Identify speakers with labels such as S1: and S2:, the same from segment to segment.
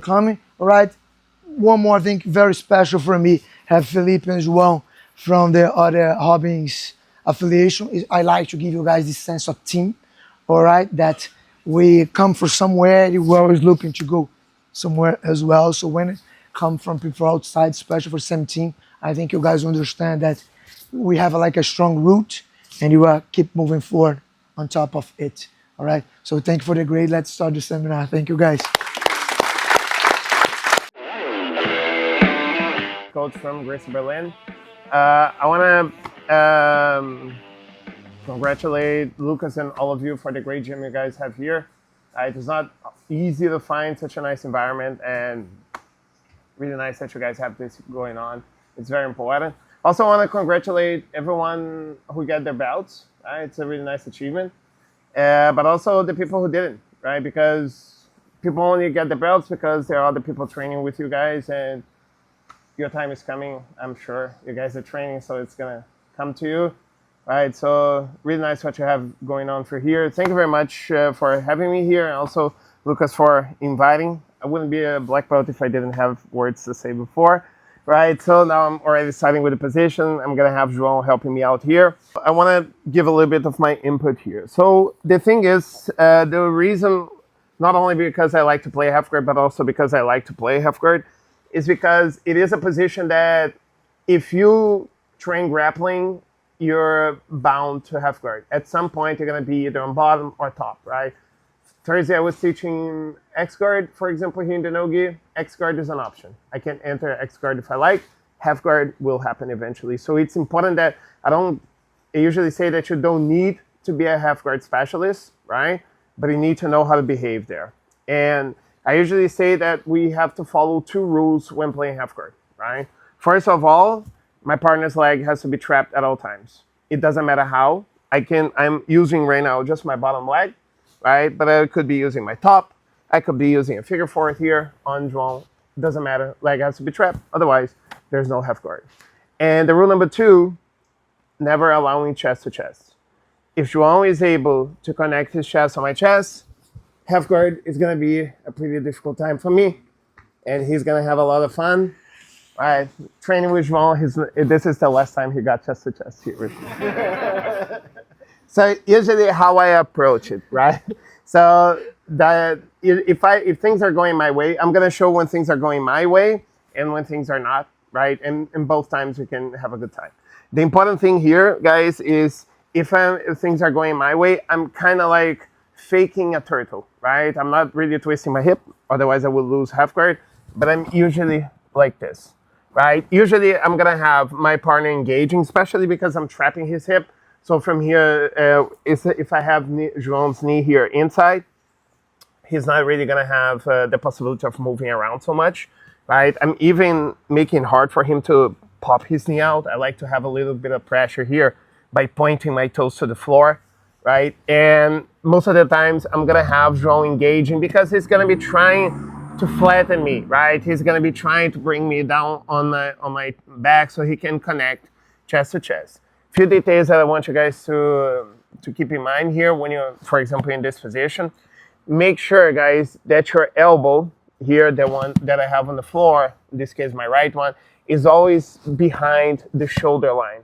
S1: coming. All right. One more thing very special for me, have Felipe and João from the other hobbies affiliation. I like to give you guys this sense of team, all right, that we come from somewhere, we're always looking to go somewhere as well. So when it comes from people outside, especially for the same team, I think you guys understand that we have like a strong root and you keep moving forward on top of it. All right. So thank you for the grade. Let's start the seminar. Thank you guys.
S2: Coach from Gracie Berlin. I want to congratulate Lucas and all of you for the great gym you guys have here. It is not easy to find such a nice environment, and really nice that you guys have this going on. It's very important. Also want to congratulate everyone who got their belts. It's a really nice achievement. But also the people who didn't, right? Because people only get the belts because there are other people training with you guys, and your time is coming. I'm sure you guys are training, so it's gonna come to you, right? So really nice what you have going on for here. Thank you very much for having me here, and also Lucas for inviting. I wouldn't be a black belt if I didn't have words to say before, right? So now I'm already starting with the position. I'm gonna have João helping me out here. I want to give a little bit of my input here. So the thing is, the reason, not only because I like to play half guard, but also because I like to play half guard, is because it is a position that if you train grappling, you're bound to half guard. At some point, you're going to be either on bottom or top, right? Thursday, I was teaching X guard, for example, here in the no-gi. X guard is an option. I can enter X guard if I like. Half guard will happen eventually. So it's important that I usually say that you don't need to be a half guard specialist, right? But you need to know how to behave there. And I usually say that we have to follow two rules when playing half guard, right? First of all, my partner's leg has to be trapped at all times. It doesn't matter how. I'm using right now just my bottom leg, right? But I could be using my top. I could be using a figure four here on João. Doesn't matter. Leg has to be trapped. Otherwise, there's no half guard. And the rule number two, never allowing chest to chest. If João is able to connect his chest on my chest, half guard is going to be a pretty difficult time for me, and he's going to have a lot of fun. Right, training with João, this is the last time he got chest to chest here with me. So usually how I approach it, right? So that if things are going my way, I'm going to show when things are going my way and when things are not, right? And both times we can have a good time. The important thing here, guys, is if things are going my way, I'm kind of like faking a turtle, right? I'm not really twisting my hip, otherwise I will lose half guard, but I'm usually like this, right? Usually I'm gonna have my partner engaging, especially because I'm trapping his hip. So from here, if I have João's knee here inside, he's not really gonna have the possibility of moving around so much, right? I'm even making it hard for him to pop his knee out. I like to have a little bit of pressure here by pointing my toes to the floor, right? And most of the times I'm gonna have João engaging because he's gonna be trying to flatten me, right? He's gonna be trying to bring me down on my back so he can connect chest to chest. Few details that I want you guys to keep in mind here when you're, for example, in this position. Make sure, guys, that your elbow here, the one that I have on the floor, in this case my right one, is always behind the shoulder line.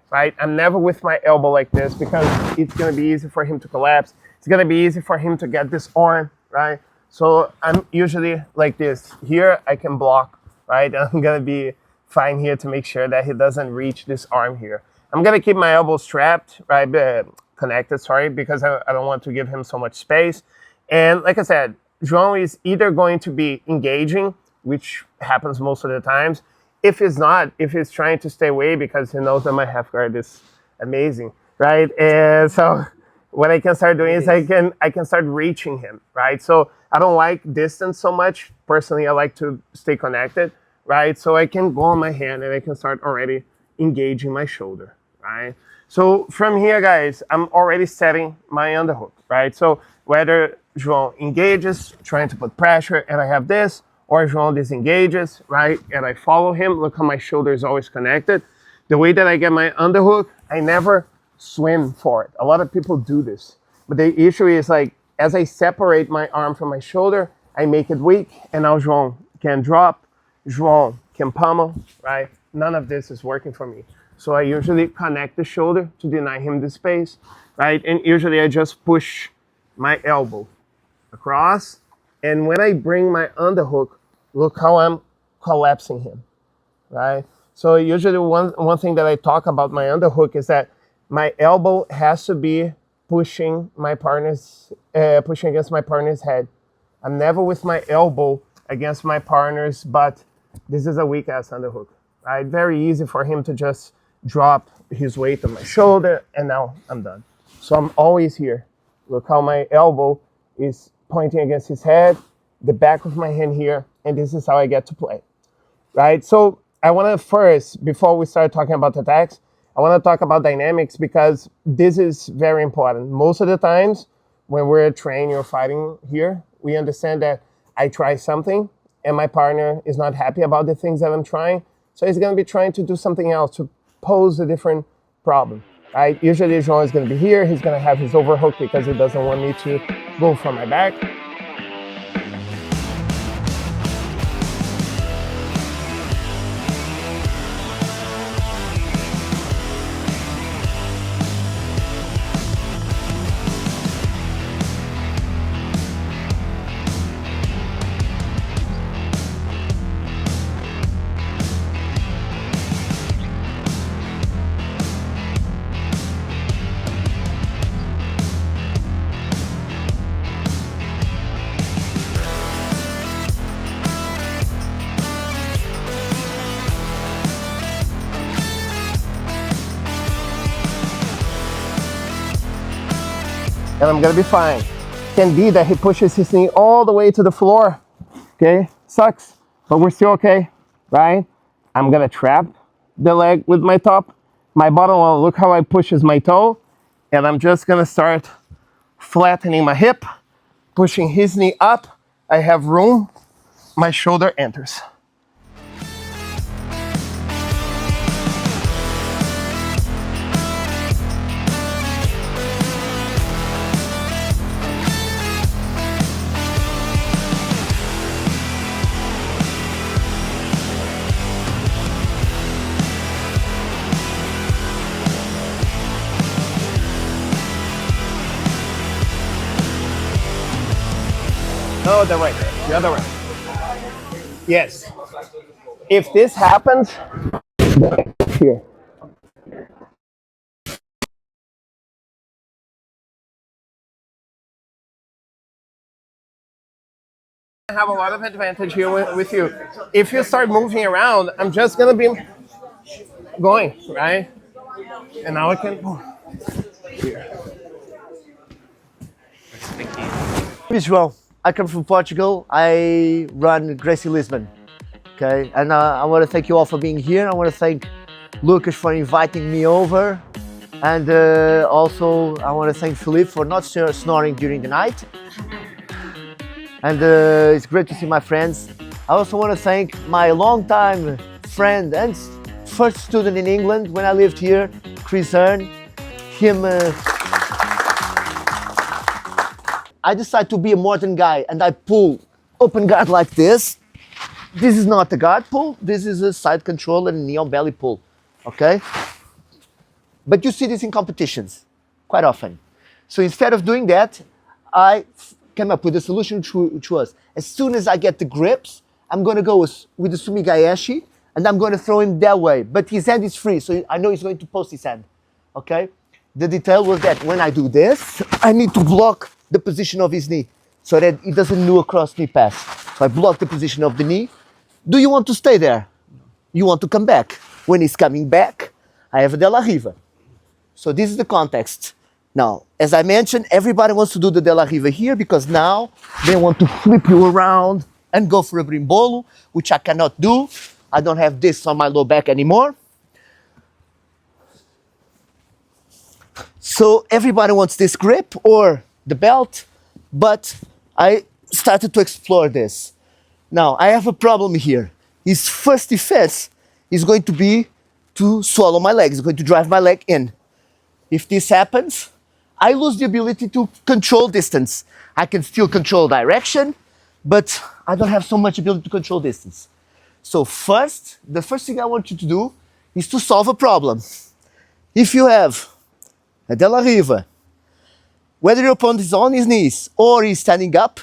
S2: Right? I'm never with my elbow like this because it's going to be easy for him to collapse. It's going to be easy for him to get this arm, right? So I'm usually like this. Here I can block, right? I'm going to be fine here to make sure that he doesn't reach this arm here. I'm going to keep my elbow strapped, right? Connected, sorry, because I don't want to give him so much space. And like I said, João is either going to be engaging, which happens most of the times. If he's not, if he's trying to stay away because he knows that my half guard is amazing, right? And so what I can start doing is I can start reaching him, right? So I don't like distance so much. Personally, I like to stay connected, right? So I can go on my hand and I can start already engaging my shoulder, right? So from here, guys, I'm already setting my underhook, right? So whether João engages, trying to put pressure, and I have this, or João disengages, right? And I follow him. Look how my shoulder is always connected. The way that I get my underhook, I never swim for it. A lot of people do this. But the issue is like, as I separate my arm from my shoulder, I make it weak, and now João can drop, João can pummel, right? None of this is working for me. So I usually connect the shoulder to deny him the space, right? And usually I just push my elbow across. And when I bring my underhook, look how I'm collapsing him, right? So usually one thing that I talk about my underhook is that my elbow has to be pushing against my partner's head. I'm never with my elbow against my partner's butt. This is a weak ass underhook, right? Very easy for him to just drop his weight on my shoulder, and now I'm done. So I'm always here. Look how my elbow is pointing against his head, the back of my hand here, and this is how I get to play, right? So I want to first, before we start talking about attacks, I want to talk about dynamics because this is very important. Most of the times when we're training or fighting here, we understand that I try something and my partner is not happy about the things that I'm trying. So he's going to be trying to do something else to pose a different problem, right? Usually João is going to be here. He's going to have his overhook because he doesn't want me to go for my back. And I'm gonna be fine. Can be that he pushes his knee all the way to the floor. Okay, sucks, but we're still okay, right? I'm gonna trap the leg with my top. My bottom one, look how I pushes my toe. And I'm just gonna start flattening my hip, pushing his knee up. I have room, my shoulder enters. No, the right, the other way. Yes. If this happens, here. I have a lot of advantage here with you. If you start moving around, I'm just gonna be going, right? And now I can. Here.
S3: João. I come from Portugal. I run Gracie Lisbon. Okay, and I want to thank you all for being here. I want to thank Lucas for inviting me over, and also I want to thank Felipe for not snoring during the night. And it's great to see my friends. I also want to thank my longtime friend and first student in England when I lived here, Chris Hearn. I decide to be a modern guy and I pull open guard like this. This is not a guard pull, this is a side control and knee on belly pull, okay? But you see this in competitions quite often. So instead of doing that, I came up with a solution which was, as soon as I get the grips, I'm gonna go with the Sumigaeshi and I'm gonna throw him that way, but his hand is free, so I know he's going to post his hand, okay? The detail was that when I do this, I need to block the position of his knee so that he doesn't do a cross knee pass. So I block the position of the knee. Do you want to stay there? You want to come back? When he's coming back, I have a De La Riva. So this is the context. Now, as I mentioned, everybody wants to do the De La Riva here because now they want to flip you around and go for a brimbolo, which I cannot do. I don't have this on my low back anymore. So everybody wants this grip or the belt, but I started to explore this. Now, I have a problem here. His first defense is going to be to swallow my leg. He's going to drive my leg in. If this happens, I lose the ability to control distance. I can still control direction, but I don't have so much ability to control distance. So the first thing I want you to do is to solve a problem. If you have a de la riva, whether your opponent is on his knees or he's standing up,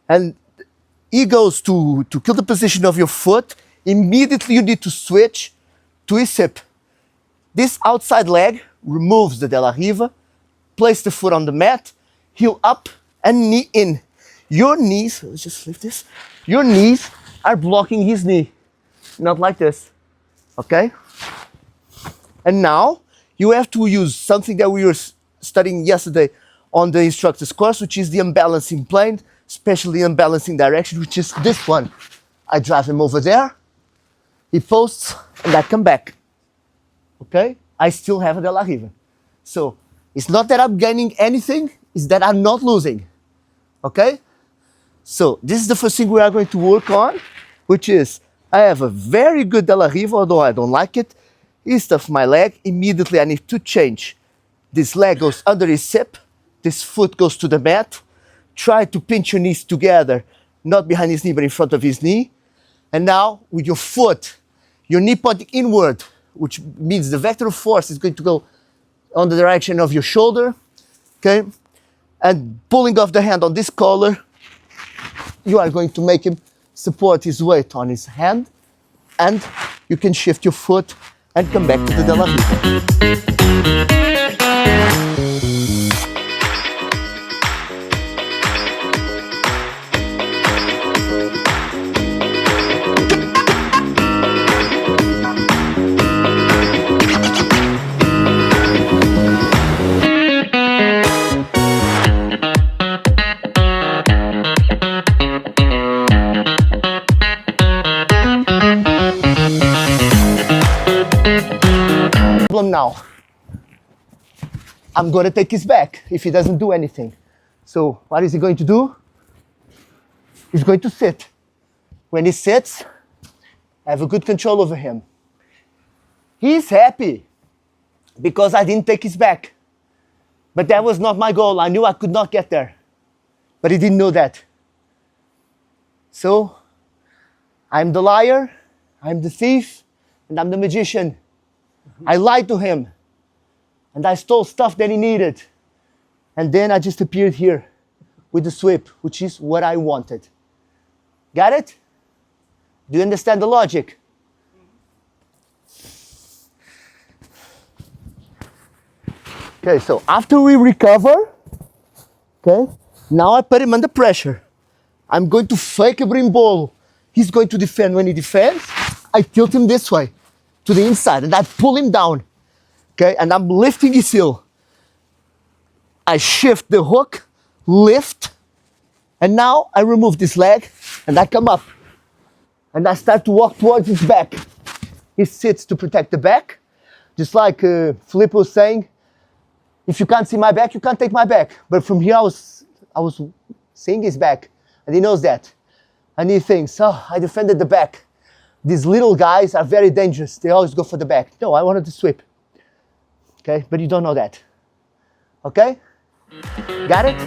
S3: and he goes to kill the position of your foot, immediately you need to switch to his hip. This outside leg removes the de la riva, place the foot on the mat, heel up and knee in. Your knees, let's just flip this, your knees are blocking his knee, not like this, okay? And now you have to use something that we were studying yesterday on the instructor's course, which is the unbalancing plane, especially unbalancing direction, which is this one. I drive him over there, he posts, and I come back. Okay? I still have a de la riva. So it's not that I'm gaining anything, it's that I'm not losing. Okay? So this is the first thing we are going to work on, which is I have a very good de la riva, although I don't like it. East of my leg, immediately I need to change. This leg goes under his hip, this foot goes to the mat. Try to pinch your knees together, not behind his knee, but in front of his knee. And now with your foot, your knee pointing inward, which means the vector of force is going to go on the direction of your shoulder, okay? And pulling off the hand on this collar, you are going to make him support his weight on his hand, and you can shift your foot and come back to the de la riva. Now, I'm going to take his back if he doesn't do anything. So what is he going to do? He's going to sit. When he sits, I have a good control over him. He's happy because I didn't take his back. But that was not my goal. I knew I could not get there. But he didn't know that. So I'm the liar, I'm the thief, and I'm the magician. I lied to him, and I stole stuff that he needed. And then I just appeared here with the sweep, which is what I wanted. Got it? Do you understand the logic? Okay, so after we recover, okay, now I put him under pressure. I'm going to fake a brimbolo. He's going to defend. When he defends, I tilt him this way to the inside, and I pull him down, okay? And I'm lifting his heel. I shift the hook, lift, and now I remove this leg, and I come up, and I start to walk towards his back. He sits to protect the back, just like Felipe was saying, if you can't see my back, you can't take my back. But from here, I was seeing his back, and he knows that. And he thinks, oh, I defended the back. These little guys are very dangerous. They always go for the back. No, I wanted to sweep. Okay, but you don't know that. Okay? Got it?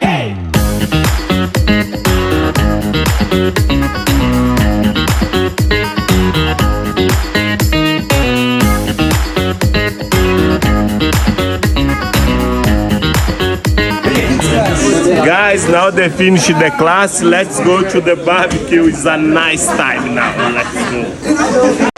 S3: Hey!
S4: Guys, now they finished the class. Let's go to the barbecue. It's a nice time now. Let's go.